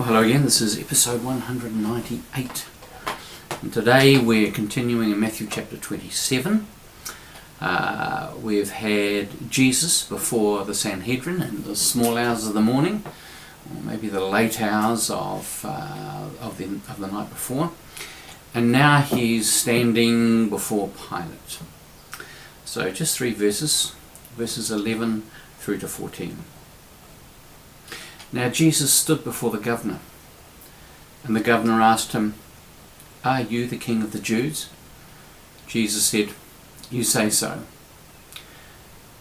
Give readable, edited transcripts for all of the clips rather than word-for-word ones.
Well, hello again, this is episode 198, and today we're continuing in Matthew chapter 27. We've had Jesus before the Sanhedrin in the small hours of the morning, or maybe the late hours of the night before, and now he's standing before Pilate. So just three verses 11 through to 14. Now Jesus stood before the governor, and the governor asked him, "Are you the king of the Jews?" Jesus said, "You say so."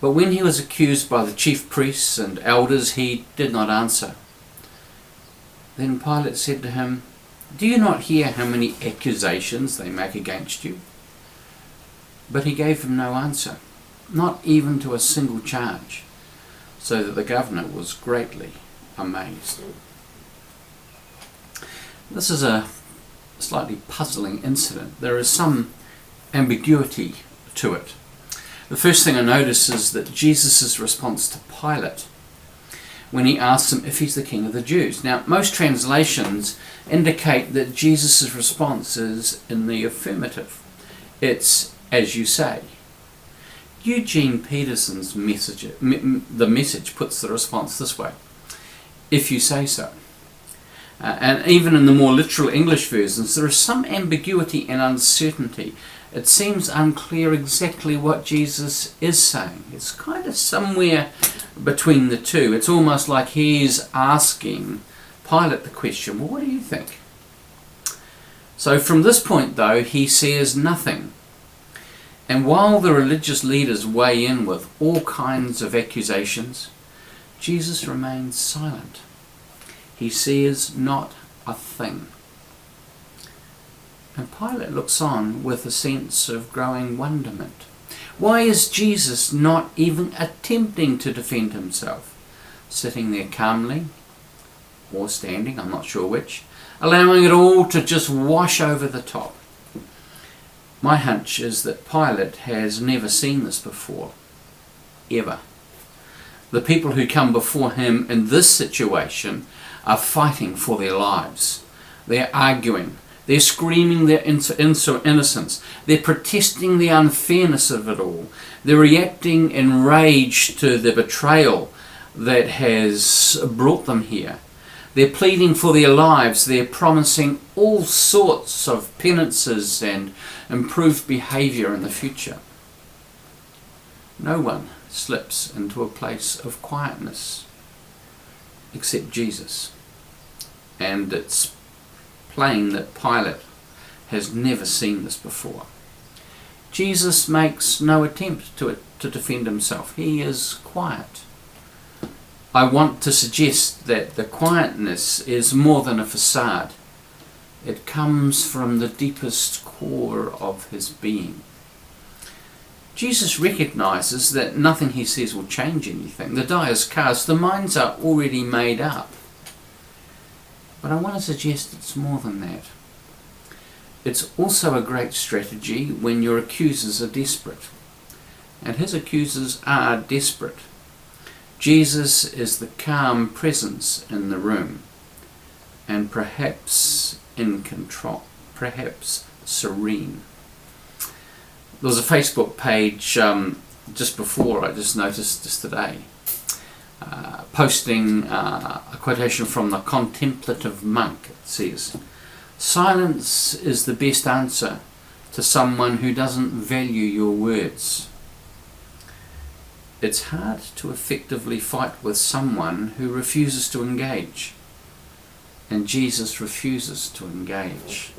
But when he was accused by the chief priests and elders, he did not answer. Then Pilate said to him, "Do you not hear how many accusations they make against you?" But he gave him no answer, not even to a single charge, so that the governor was greatly amazed. This is a slightly puzzling incident. There is some ambiguity to it. The first thing I notice is that Jesus' response to Pilate when he asks him if he's the king of the Jews. Now, most translations indicate that Jesus' response is in the affirmative. It's "as you say." Eugene Peterson's the message puts the response this way: "If you say so." And even in the more literal English versions, there is some ambiguity and uncertainty. It seems unclear exactly what Jesus is saying. It's kind of somewhere between the two. It's almost like he's asking Pilate the question, "Well, what do you think?" So from this point, though, he says nothing. And while the religious leaders weigh in with all kinds of accusations, Jesus remains silent. He says not a thing. And Pilate looks on with a sense of growing wonderment. Why is Jesus not even attempting to defend himself, sitting there calmly, or standing, I'm not sure which, allowing it all to just wash over the top? My hunch is that Pilate has never seen this before, ever. The people who come before him in this situation are fighting for their lives. They're arguing. They're screaming their innocence. They're protesting the unfairness of it all. They're reacting in rage to the betrayal that has brought them here. They're pleading for their lives. They're promising all sorts of penances and improved behaviour in the future. No one slips into a place of quietness except Jesus. And it's plain that Pilate has never seen this before. Jesus makes no attempt to defend himself. He is quiet. I want to suggest that the quietness is more than a facade. It comes from the deepest core of his being. Jesus recognizes that nothing he says will change anything. The die is cast, the minds are already made up. But I want to suggest it's more than that. It's also a great strategy when your accusers are desperate. And his accusers are desperate. Jesus is the calm presence in the room, and perhaps in control, perhaps serene. There was a Facebook page just before, I just noticed just today, posting a quotation from the contemplative monk. It says, "Silence is the best answer to someone who doesn't value your words." It's hard to effectively fight with someone who refuses to engage. And Jesus refuses to engage.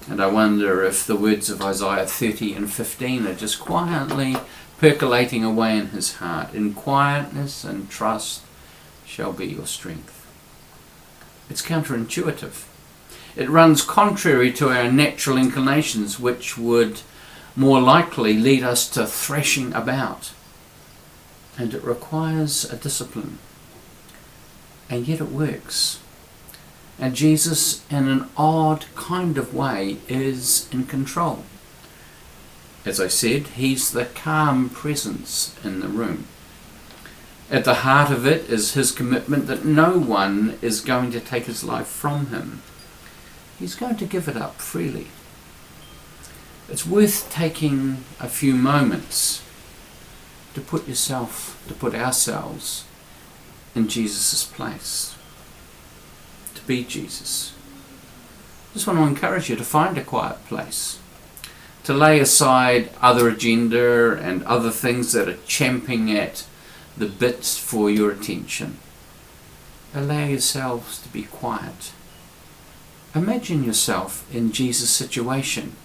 And I wonder if the words of Isaiah 30 and 15 are just quietly percolating away in his heart. "In quietness and trust shall be your strength." It's counterintuitive. It runs contrary to our natural inclinations, which would more likely lead us to thrashing about. And it requires a discipline. And yet it works. And Jesus, in an odd kind of way, is in control. As I said, he's the calm presence in the room. At the heart of it is his commitment that no one is going to take his life from him. He's going to give it up freely. It's worth taking a few moments to put ourselves in Jesus' place, to be Jesus. I just want to encourage you to find a quiet place, to lay aside other agenda and other things that are champing at the bits for your attention. Allow yourselves to be quiet. Imagine yourself in Jesus' situation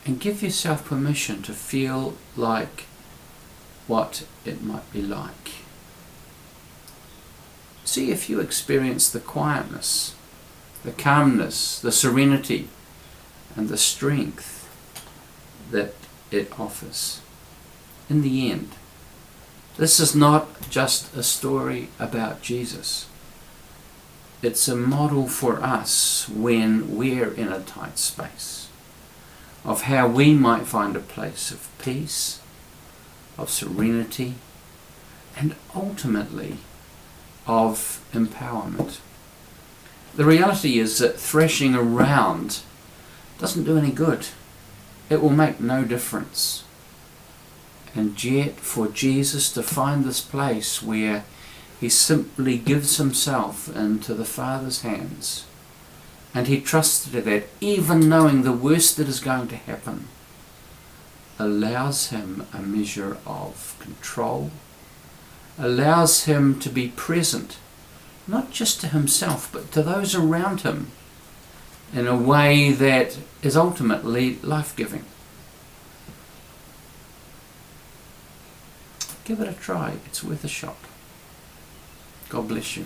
and give yourself permission to feel like what it might be like. See if you experience the quietness, the calmness, the serenity, and the strength that it offers. In the end, this is not just a story about Jesus. It's a model for us when we're in a tight space, of how we might find a place of peace, of serenity, and ultimately of empowerment. The reality is that thrashing around doesn't do any good. It will make no difference. And yet for Jesus to find this place where he simply gives himself into the Father's hands, and he trusts to that, even knowing the worst that is going to happen, allows him a measure of control, allows him to be present, not just to himself, but to those around him, in a way that is ultimately life-giving. Give it a try. It's worth a shot. God bless you.